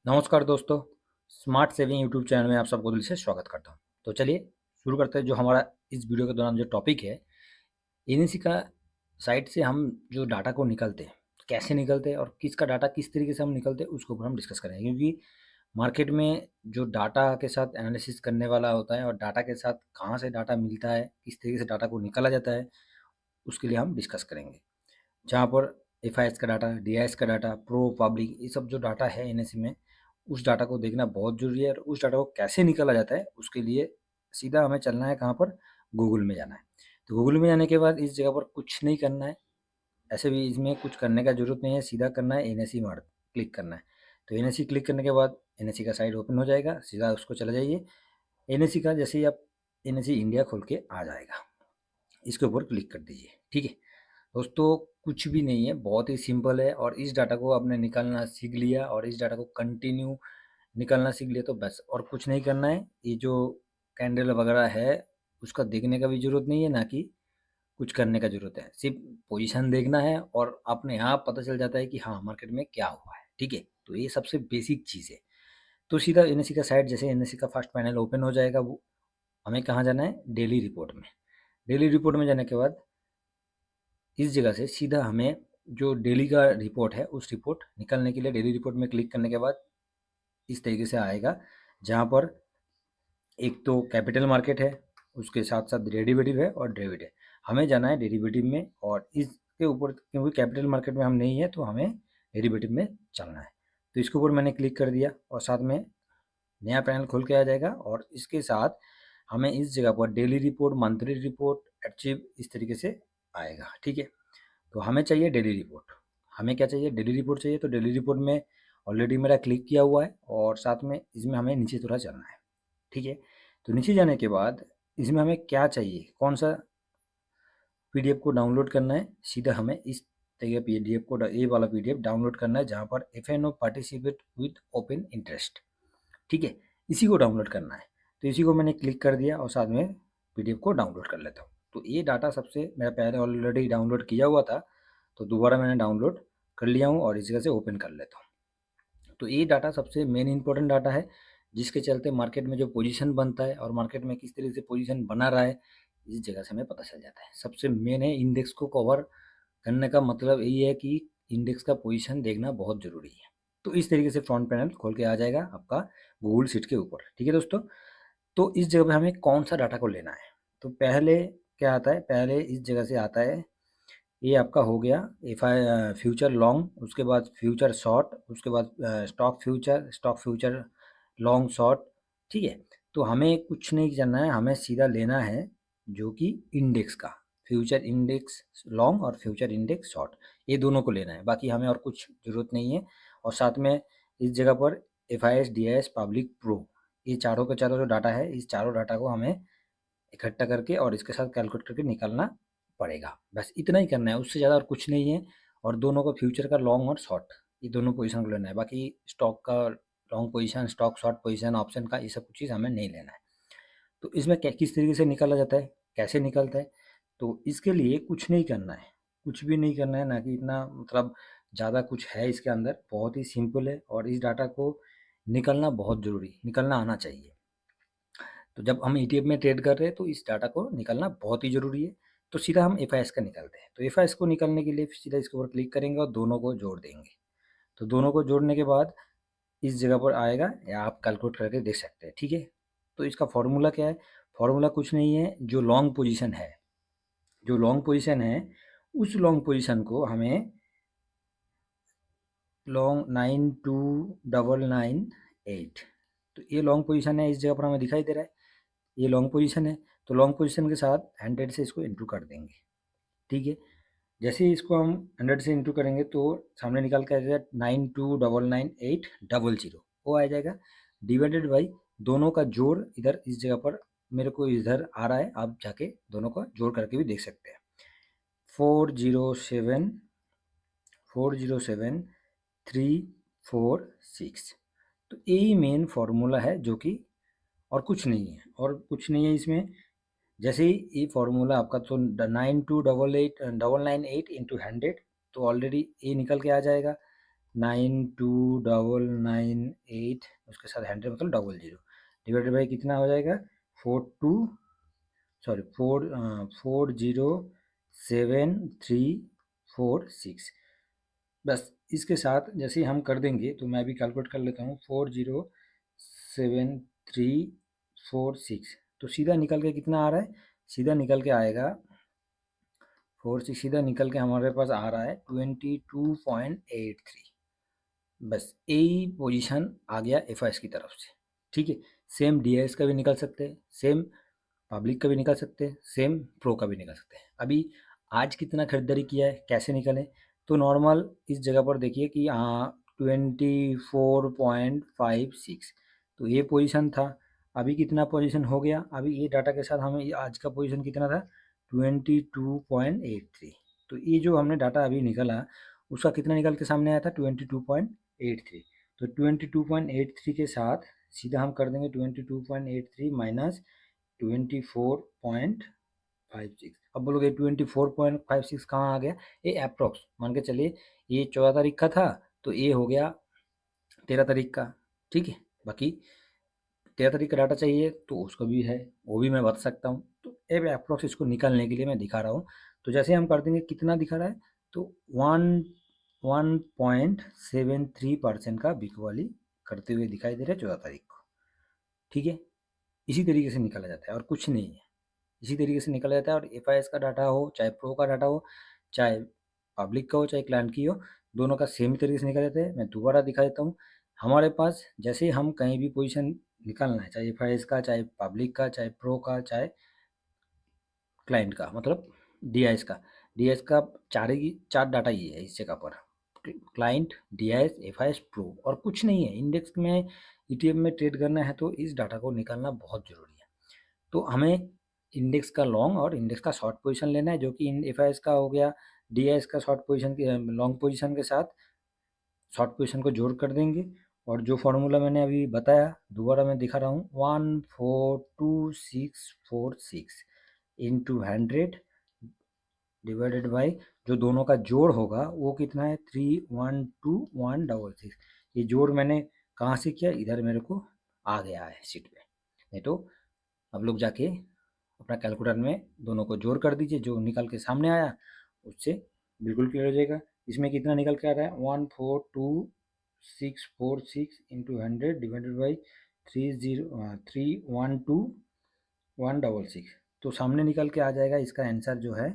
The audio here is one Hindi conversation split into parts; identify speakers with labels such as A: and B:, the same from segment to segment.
A: नमस्कार दोस्तों, स्मार्ट सेविंग यूट्यूब चैनल में आप सबको दिल से स्वागत करता हूँ। तो चलिए शुरू करते हैं। जो हमारा इस वीडियो के दौरान जो टॉपिक है, एनईसी का साइट से हम जो डाटा को निकलते हैं, कैसे निकलते हैं और किसका डाटा किस तरीके से हम निकलते हैं, उसके ऊपर हम डिस्कस करेंगे। क्योंकि मार्केट में जो डाटा के साथ एनालिसिस करने वाला होता है और डाटा के साथ कहाँ से डाटा मिलता है, किस तरीके से डाटा को निकाला जाता है, उसके लिए हम डिस्कस करेंगे। जहाँ पर एफआईएस का डाटा, डीआईएस का डाटा, प्रो, पब्लिक, ये सब जो डाटा है एनएससी में, उस डाटा को देखना बहुत ज़रूरी है। और उस डाटा को कैसे निकाला जाता है, उसके लिए सीधा हमें चलना है कहाँ पर, गूगल में जाना है। तो गूगल में जाने के बाद इस जगह पर कुछ नहीं करना है, ऐसे भी इसमें कुछ करने का ज़रूरत नहीं है। सीधा करना है एनएससी मार्क क्लिक करना है। तो एनएससी क्लिक करने के बाद एनएससी का साइट ओपन हो जाएगा, सीधा उसको चला जाइए। एनएससी का जैसे ही आप एनएससी इंडिया खोल के आ जाएगा, इसके ऊपर क्लिक कर दीजिए। ठीक है दोस्तों, कुछ भी नहीं है, बहुत ही सिंपल है। और इस डाटा को आपने निकालना सीख लिया और इस डाटा को कंटिन्यू निकालना सीख लिया तो बस, और कुछ नहीं करना है। ये जो कैंडल वगैरह है, उसका देखने का भी ज़रूरत नहीं है, ना कि कुछ करने का ज़रूरत है। सिर्फ पोजीशन देखना है और अपने आप पता चल जाता है कि हाँ, मार्केट में क्या हुआ है। ठीक है, तो ये सबसे बेसिक चीज़ है। तो सीधा एनएससी का साइट, जैसे एनएससी का फर्स्ट पैनल ओपन हो जाएगा, वो हमें कहाँ जाना है, डेली रिपोर्ट में। डेली रिपोर्ट में जाने के बाद इस जगह से सीधा हमें जो डेली का रिपोर्ट है, उस रिपोर्ट निकालने के लिए डेली रिपोर्ट में क्लिक करने के बाद इस तरीके से आएगा, जहाँ पर एक तो कैपिटल मार्केट है, उसके साथ साथ डेरिवेटिव है और डेबिट है। हमें जाना है डेरिवेटिव में, और इसके ऊपर क्योंकि कैपिटल मार्केट में हम नहीं है तो हमें डेरिवेटिव में चलना है। तो इसके ऊपर मैंने क्लिक कर दिया और साथ में नया पैनल खुल के आ जाएगा। और इसके साथ हमें इस जगह पर daily report, monthly report, achieve, इस तरीके से आएगा। ठीक है, तो हमें चाहिए डेली रिपोर्ट। हमें क्या चाहिए, डेली रिपोर्ट चाहिए। तो डेली रिपोर्ट में ऑलरेडी मेरा क्लिक किया हुआ है और साथ में इसमें हमें नीचे थोड़ा चलना है। ठीक है, तो नीचे जाने के बाद इसमें हमें क्या चाहिए, कौन सा पीडीएफ को डाउनलोड करना है, सीधा हमें इस तरीके पीडीएफ को, ये वाला पीडीएफ डाउनलोड करना है, जहाँ पर FNO participate with open interest. ठीक है, इसी को डाउनलोड करना है। तो इसी को मैंने क्लिक कर दिया और साथ में पीडीएफ को डाउनलोड कर लेता हूँ। तो ये डाटा सबसे मेरा पहले ऑलरेडी डाउनलोड किया हुआ था, तो दोबारा मैंने डाउनलोड कर लिया हूँ और इस जगह से ओपन कर लेता हूँ। तो ये डाटा सबसे मेन इंपॉर्टेंट डाटा है, जिसके चलते मार्केट में जो पोजीशन बनता है और मार्केट में किस तरीके से पोजीशन बना रहा है, इस जगह से हमें पता चल जाता है। सबसे मेन है, इंडेक्स को कवर करने का मतलब यही है कि इंडेक्स का पोजीशन देखना बहुत ज़रूरी है। तो इस तरीके से फ्रंट पैनल खोल के आ जाएगा आपका गूगल शीट के ऊपर। ठीक है दोस्तों, तो इस जगह पे हमें कौन सा डाटा को लेना है, तो पहले क्या आता है, पहले इस जगह से आता है, ये आपका हो गया एफ आई फ्यूचर लॉन्ग, उसके बाद फ्यूचर शॉर्ट, उसके बाद stock future, stock future long short. ठीक है, तो हमें कुछ नहीं करना है, हमें सीधा लेना है जो कि इंडेक्स का, फ्यूचर इंडेक्स लॉन्ग और फ्यूचर इंडेक्स शॉर्ट, ये दोनों को लेना है। बाकी हमें और कुछ ज़रूरत नहीं है। और साथ में इस जगह पर F I S, D I S, public, pro, ये चारों के चारों जो डाटा है, इस चारों डाटा को हमें इकट्ठा करके और इसके साथ कैलकुलेट करके निकालना पड़ेगा। बस इतना ही करना है, उससे ज़्यादा और कुछ नहीं है। और दोनों को, फ्यूचर का लॉन्ग और शॉर्ट, ये दोनों पोजीशन को लेना है। बाकी स्टॉक का long position, stock short position, option का, ये सब कुछ चीज़ हमें नहीं लेना है। तो इसमें किस तरीके से निकाला जाता है, कैसे निकलता है, तो इसके लिए कुछ नहीं करना है, कुछ भी नहीं करना है, ना कि इतना मतलब ज़्यादा कुछ है इसके अंदर। बहुत ही सिंपल है और इस डाटा को निकलना बहुत ज़रूरी, निकलना आना चाहिए। तो जब हम ईटीएफ में ट्रेड कर रहे हैं तो इस डाटा को निकालना बहुत ही ज़रूरी है। तो सीधा हम एफआईएस का निकालते हैं। तो एफआईएस को निकालने के लिए सीधा इसके ऊपर क्लिक करेंगे और दोनों को जोड़ देंगे। तो दोनों को जोड़ने के बाद इस जगह पर आएगा, या आप कैलकुलेट करके देख सकते हैं। ठीक है, तो इसका फॉर्मूला क्या है, फॉर्मूला कुछ नहीं है, जो लॉन्ग पोजीशन है, जो लॉन्ग पोजीशन है, उस लॉन्ग पोजीशन को हमें लॉन्ग 9299.8, तो ये लॉन्ग पोजीशन है, इस जगह पर हमें दिखाई दे रहा है, ये लॉन्ग पोजीशन है। तो लॉन्ग पोजीशन के साथ 100 से इसको इंटू कर देंगे। ठीक है, जैसे ही इसको हम 100 से इंटू करेंगे तो सामने निकाल के आ जाएगा 9299,800, वो आ जाएगा, डिवाइडेड बाई दोनों का जोड़। इधर इस जगह पर मेरे को इधर आ रहा है, आप जाके दोनों का जोड़ करके भी देख सकते हैं। 407 तो यही मेन फार्मूला है, जो कि और कुछ नहीं है, और कुछ नहीं है इसमें। जैसे ही ये फार्मूला आपका, तो 9288 998 इंटू 100, तो ऑलरेडी ये निकल के आ जाएगा। 9298, उसके साथ 100 मतलब 00 डिवाइडेड बाई कितना हो जाएगा 407346। बस इसके साथ जैसे ही हम कर देंगे तो मैं अभी कैलकुलेट कर लेता हूँ 407346, तो सीधा निकल के कितना आ रहा है, सीधा निकल के आएगा 46, सीधा निकल के हमारे पास आ रहा है 22.83। बस यही पोजीशन आ गया एफ की तरफ से। ठीक है, सेम डी का भी निकल सकते हैं, सेम पब्लिक का भी निकल सकते हैं, सेम प्रो का भी निकल सकते हैं। अभी आज कितना खरीदारी किया है, कैसे निकले, तो नॉर्मल इस जगह पर देखिए कि हाँ 24.56, तो ये पोजीशन था। अभी कितना पोजीशन हो गया, अभी ये डाटा के साथ हमें आज का पोजीशन कितना था 22.83, तो ये जो हमने डाटा अभी निकला उसका कितना निकल के सामने आया था 22.83। तो 22.83 के साथ सीधा हम कर देंगे 22.83 माइनस 24.56। अब बोलोगे 24.56 कहाँ आ गया, ये अप्रोक्स मान के चलिए, ये 14 तारीख का था तो ये हो गया 13 तारीख का। ठीक है, बाकी 13 तारीख का डाटा चाहिए तो उसको भी है, वो भी मैं बता सकता हूँ। तो ये अप्रोक्स इसको निकालने के लिए मैं दिखा रहा हूँ। तो जैसे हम कर देंगे कितना दिखा रहा है, तो 1.73% का बिकवाली करते हुए दिखाई दे रहा है 14 तारीख को। ठीक है, इसी तरीके से निकाला जाता है और कुछ नहीं है, इसी तरीके से निकाला जाता है। और एफ का डाटा हो चाहे प्रो का डाटा हो, चाहे पब्लिक का हो चाहे क्लाइंट की हो, दोनों का सेम तरीके से निकाला जाता है। मैं दोबारा दिखा देता हूँ। हमारे पास जैसे हम कहीं भी पोजीशन निकालना है, चाहे एफ का, चाहे पब्लिक का, चाहे प्रो का, चाहे क्लाइंट का, मतलब डी का, चार ही चार डाटा ही है इस जगह पर, क्लाइंट, डी एफ प्रो, और कुछ नहीं है। इंडेक्स में ईटीएफ में ट्रेड करना है तो इस डाटा को निकालना बहुत ज़रूरी है। तो हमें इंडेक्स का लॉन्ग और इंडेक्स का शॉर्ट पोजीशन लेना है, जो कि एफ का हो गया, डी का शॉर्ट पोजीशन के लॉन्ग पोजीशन के साथ शॉर्ट पोजीशन को जोड़ कर देंगे। और जो फार्मूला मैंने अभी बताया दोबारा मैं दिखा रहा हूँ, 142,646 इंटू 100 डिवाइडेड बाई जो दोनों का जोड़ होगा वो कितना है 312166। ये जोड़ मैंने कहाँ से किया, इधर मेरे को आ गया है शीट पे, नहीं तो आप लोग जाके अपना कैलकुलेटर में दोनों को जोड़ कर दीजिए, जो निकल के सामने आया उससे बिल्कुल क्लियर हो जाएगा। इसमें कितना निकल के आ रहा है 142,646 इंटू 100 डिवाइडेड बाई 312166, तो सामने निकल के आ जाएगा इसका आंसर जो है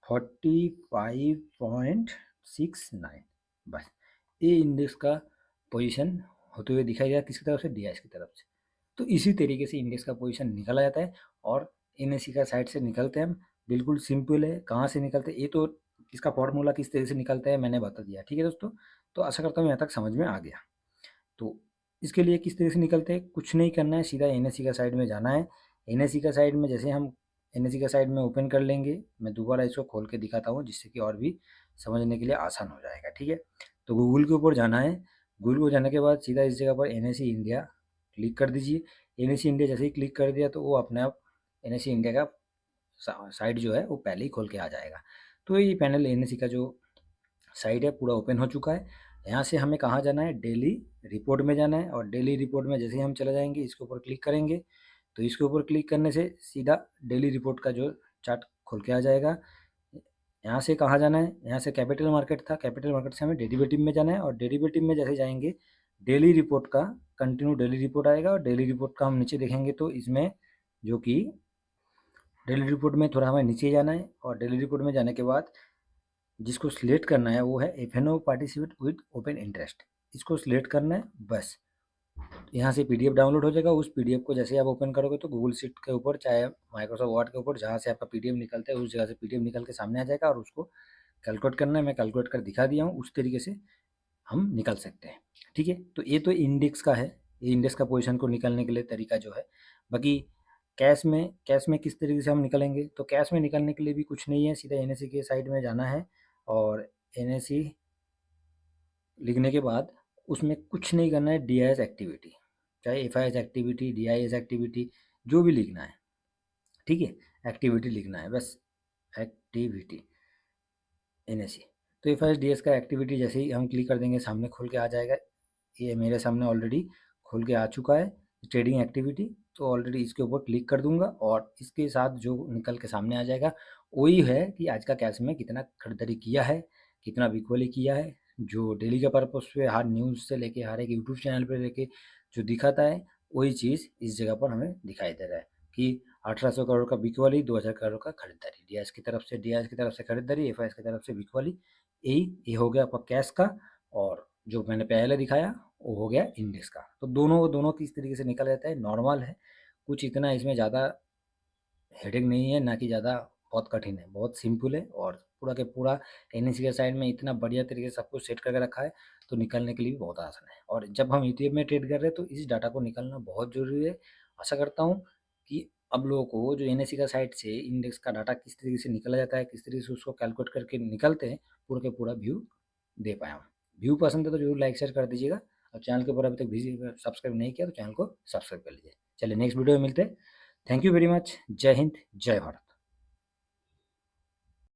A: 45.69। बस ये इंडेक्स का पोजीशन होते हुए दिखाई दिया किसकी तरफ से, डी की तरफ से। तो इसी तरीके से इंडेक्स का पोजीशन निकाला जाता है और एन का साइड से निकलते हैं हम। बिल्कुल सिंपल है, कहाँ से निकलते हैं ये तो इसका फॉर्मूला किस तरह से निकलता है मैंने बता दिया। ठीक है दोस्तों, तो आशा करता हूँ यहाँ तक समझ में आ गया। तो इसके लिए किस तरह से निकलते हैं, कुछ नहीं करना है, सीधा एन का साइड में जाना है। एन का साइड में जैसे हम एन का साइड में ओपन कर लेंगे, मैं दोबारा इसको खोल के दिखाता हूँ जिससे कि और भी समझने के लिए आसान हो जाएगा। ठीक है, तो गूगल के ऊपर जाना है, गूगल को जाने के बाद सीधा इस जगह पर एन इंडिया क्लिक कर दीजिए। एन इंडिया जैसे ही क्लिक कर दिया तो वो अपने आप एन इंडिया का साइट जो है वो पहले ही खोल के आ जाएगा। तो ये पैनल एन का जो साइट है पूरा ओपन हो चुका है। यहाँ से हमें कहाँ जाना है, डेली रिपोर्ट में जाना है। और डेली रिपोर्ट में जैसे ही हम चले जाएंगे इसके ऊपर क्लिक करेंगे, तो इसके ऊपर क्लिक करने से सीधा डेली रिपोर्ट का जो चार्ट खोल के आ जाएगा। यहाँ से कहाँ जाना है, यहाँ से कैपिटल मार्केट था, कैपिटल मार्केट से हमें डेरिवेटिव में जाना है। और डेरिवेटिव में जैसे जाएंगे डेली रिपोर्ट का कंटिन्यू डेली रिपोर्ट आएगा। और डेली रिपोर्ट का हम नीचे देखेंगे तो इसमें जो कि डेली रिपोर्ट में थोड़ा हमें नीचे जाना है। और डेली रिपोर्ट में जाने के बाद जिसको सिलेक्ट करना है वो है F participate with open interest, इसको सिलेक्ट करना है बस। यहाँ से पीडीएफ डाउनलोड हो जाएगा। उस पीडीएफ को जैसे आप ओपन करोगे तो गूगल शीट के ऊपर चाहे माइक्रोसॉफ्ट वर्ड के ऊपर जहाँ से आपका पीडीएफ निकलता है उस जगह से पीडीएफ निकल के सामने आ जाएगा और उसको कैलकुलेट करना है। मैं कैलकुलेट कर दिखा दिया हूँ, उस तरीके से हम निकल सकते हैं। ठीक है, तो ये तो इंडेक्स का है, ये इंडेक्स का पोजीशन को निकलने के लिए तरीका जो है। बाकी कैश में किस तरीके से हम निकलेंगे, तो कैश में निकलने के लिए भी कुछ नहीं है, सीधा एन के साइड में जाना है। और एन लिखने के बाद उसमें कुछ नहीं करना है, डी एक्टिविटी, चाहे एफ एक्टिविटी, डी एक्टिविटी, जो भी लिखना है। ठीक है, एक्टिविटी लिखना है बस, एक्टिविटी एन तो एफआईएस का एक्टिविटी जैसे ही हम क्लिक कर देंगे सामने खुल के आ जाएगा। ये मेरे सामने ऑलरेडी खुल के आ चुका है ट्रेडिंग एक्टिविटी। तो ऑलरेडी इसके ऊपर क्लिक कर दूंगा और इसके साथ जो निकल के सामने आ जाएगा वही है कि आज का कैश में कितना खरीदारी किया है, कितना बिकवली किया है। जो डेली के पर्पज पे हर न्यूज़ से लेके हर एक यूट्यूब चैनल पे लेके जो दिखाता है वही चीज़ इस जगह पर हमें दिखाई दे रहा है कि 1800 करोड़ का बिकवली, 2000 करोड़ का खरीदारी, डीआईएस की तरफ से खरीदारी, एफआईएस की तरफ से बिकवली। ये हो गया आपका कैश का। और जो मैंने पहले दिखाया वो हो गया इंडेक्स का। तो दोनों किस तरीके से निकल जाता है, नॉर्मल है, कुछ इतना इसमें ज़्यादा हेडेक नहीं है, ना कि ज़्यादा बहुत कठिन है, बहुत सिंपल है। और पूरा के पूरा एनएससी के साइड में इतना बढ़िया तरीके से सब कुछ सेट करके रखा है, तो निकलने के लिए भी बहुत आसान है। और जब हम ईटीएफ में ट्रेड कर रहे हैं तो इस डाटा को निकालना बहुत ज़रूरी है। आशा करता हूँ कि अब लोगों को जो एनएससी का साइड से इंडेक्स का डाटा किस तरीके से निकला जाता है, किस तरीके से उसको कैलकुलेट करके निकलते हैं, पूरा के पूरा व्यू दे पाया हूँ। व्यू पसंद है तो जरूर लाइक शेयर कर दीजिएगा। और चैनल के ऊपर अभी तक विजिट सब्सक्राइब नहीं किया तो चैनल को सब्सक्राइब कर लीजिए। चलिए नेक्स्ट वीडियो में मिलते हैं। Thank you very much. जय हिंद, जय भारत।